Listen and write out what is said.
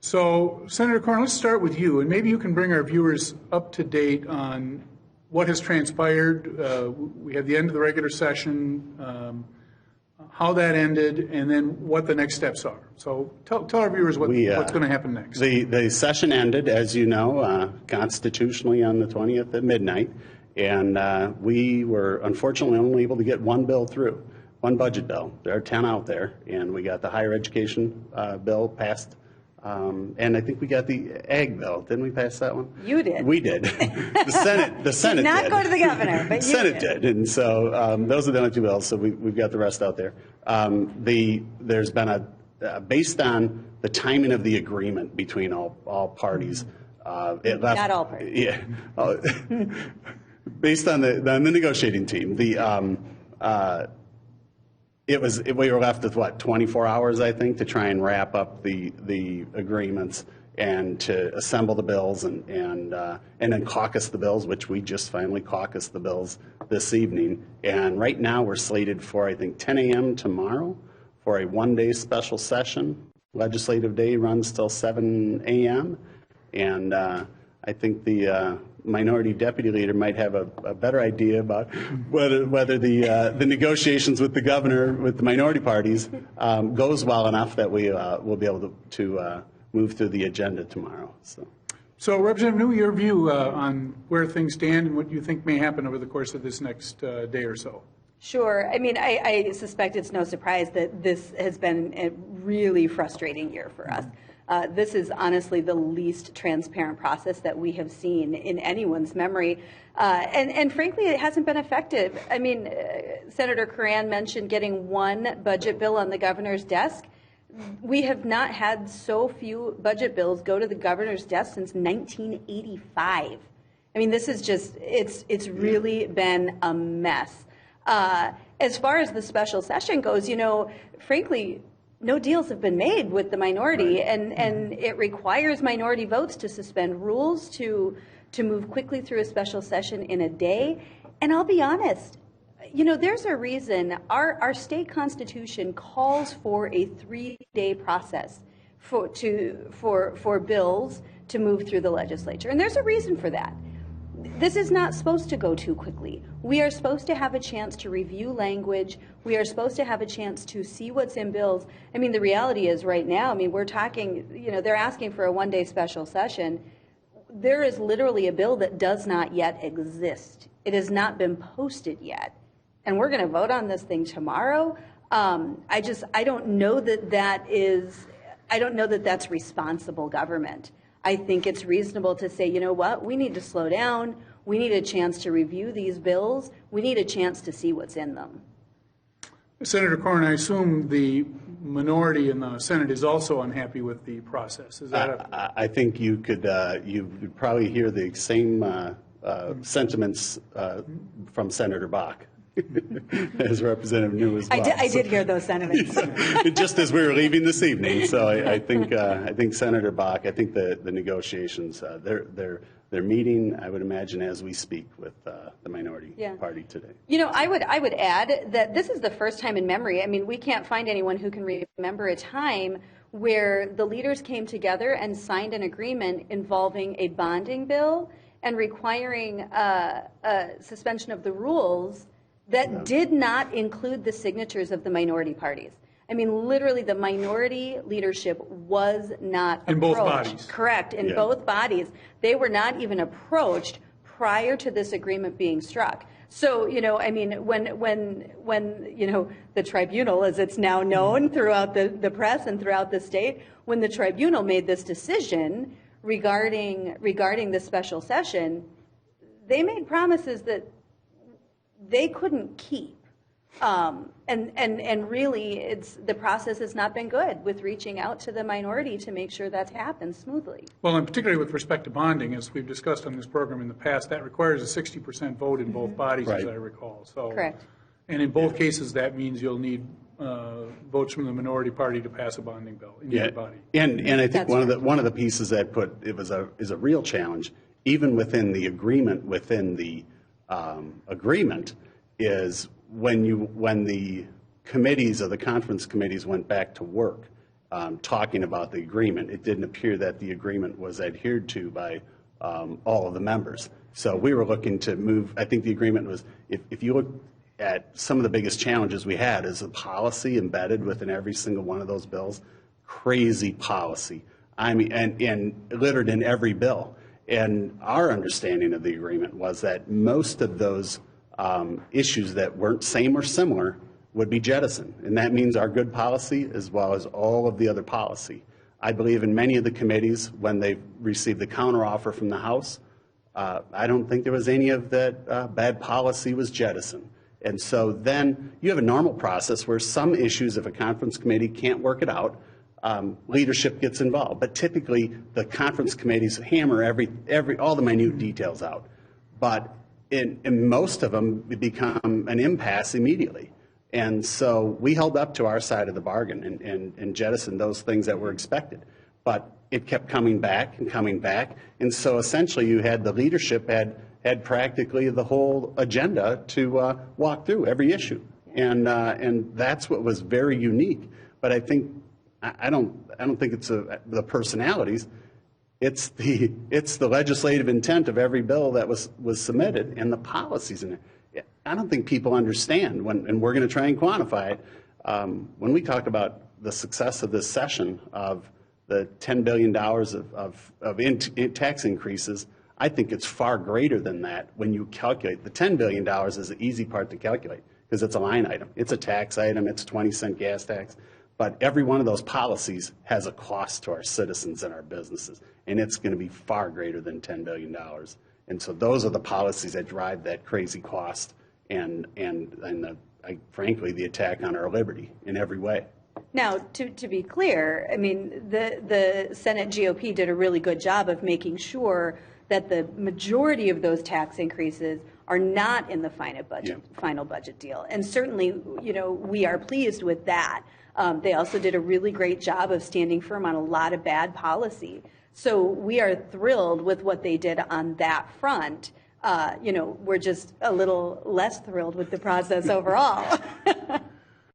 So, Senator Corn, let's start with you, and maybe you can bring our viewers up to date on what has transpired. We had the end of the regular session, how that ended, and then what the next steps are. So tell our viewers what's going to happen next. The session ended, as you know, constitutionally on the 20th at midnight, and we were unfortunately only able to get one bill through, one budget bill. There are 10 out there, and we got the higher education bill passed. And I think we got the ag bill. Didn't we pass that one? You did. We did. The Senate did not did. Go to the governor, but the Senate did. And so those are the only two bills. So we've got the rest out there. There's been based on the timing of the agreement between all parties. Not all parties. Yeah. Based on the negotiating team, we were left with, 24 hours, I think, to try and wrap up the agreements and to assemble the bills and then caucus the bills, which we just finally caucused the bills this evening. And right now we're slated for, I think, 10 a.m. tomorrow for a one-day special session. Legislative day runs till 7 a.m. And I think the minority deputy leader might have a better idea about whether the negotiations with the governor, with the minority parties, goes well enough that we will be able to move through the agenda tomorrow. So Representative New, your view on where things stand and what you think may happen over the course of this next day or so. Sure. I mean, I suspect it's no surprise that this has been a really frustrating year for us. This is honestly the least transparent process that we have seen in anyone's memory. And frankly, it hasn't been effective. I mean, Senator Curran mentioned getting one budget bill on the governor's desk. We have not had so few budget bills go to the governor's desk since 1985. I mean, this is just, it's really been a mess. As far as the special session goes, frankly, no deals have been made with the minority, and it requires minority votes to suspend rules, to move quickly through a special session in a day. And I'll be honest, there's a reason our state constitution calls for a 3-day process for bills to move through the legislature, and there's a reason for that. This is not supposed to go too quickly. We are supposed to have a chance to review language. We are supposed to have a chance to see what's in bills. I mean, the reality is right now, we're talking, they're asking for a one-day special session. There is literally a bill that does not yet exist. It has not been posted yet. And we're going to vote on this thing tomorrow. I don't know that that's responsible government. I think it's reasonable to say, you know what, we need to slow down. We need a chance to review these bills. We need a chance to see what's in them. Senator Corn, I assume the minority in the Senate is also unhappy with the process. Is that I think you could probably hear the same sentiments from Senator Bach. As Representative New as well. I did hear those sentiments. Just as we were leaving this evening. So I think Senator Bach, I think the negotiations, they're meeting, I would imagine, as we speak with the minority party today. I would add that this is the first time in memory. I mean, we can't find anyone who can remember a time where the leaders came together and signed an agreement involving a bonding bill and requiring a suspension of the rules that did not include the signatures of the minority parties. I mean, literally, the minority leadership was not approached. In both bodies. Correct, in both bodies. They were not even approached prior to this agreement being struck. So, when the tribunal, as it's now known throughout the press and throughout the state, when the tribunal made this decision regarding the special session, they made promises that they couldn't keep. And really, the process has not been good with reaching out to the minority to make sure that's happened smoothly. Well, and particularly with respect to bonding, as we've discussed on this program in the past, that requires a 60% vote in both bodies, as I recall. So, correct. And in both cases, that means you'll need votes from the minority party to pass a bonding bill in either body. And I think one of the pieces that is a real challenge, even within the agreement, is when the committees or the conference committees went back to work talking about the agreement, it didn't appear that the agreement was adhered to by all of the members. So we were looking to move, I think the agreement was, if you look at some of the biggest challenges we had is the policy embedded within every single one of those bills, crazy policy. I mean, and littered in every bill. And our understanding of the agreement was that most of those issues that weren't same or similar would be jettisoned. And that means our good policy as well as all of the other policy. I believe in many of the committees, when they received the counteroffer from the House, I don't think there was any of that bad policy was jettisoned. And so then you have a normal process where some issues, if a conference committee can't work it out, leadership gets involved. But typically, the conference committees hammer all the minute details out. But in most of them, it become an impasse immediately. And so we held up to our side of the bargain and jettisoned those things that were expected. But it kept coming back and coming back. And so essentially, you had the leadership had practically the whole agenda to walk through every issue. And that's what was very unique. But I think I don't think it's the personalities. It's the legislative intent of every bill that was submitted and the policies in it. I don't think people understand and we're going to try and quantify it. When we talk about the success of this session of the $10 billion of tax increases, I think it's far greater than that when you calculate. The $10 billion is the easy part to calculate because it's a line item. It's a tax item. It's a 20-cent gas tax. But every one of those policies has a cost to our citizens and our businesses, and it's going to be far greater than $10 billion. And so those are the policies that drive that crazy cost and frankly, the attack on our liberty in every way. Now, to be clear, I mean, the Senate GOP did a really good job of making sure that the majority of those tax increases are not in the final budget deal. And certainly, you know, we are pleased with that. They also did a really great job of standing firm on a lot of bad policy. So we are thrilled with what they did on that front. You know, we're just a little less thrilled with the process overall.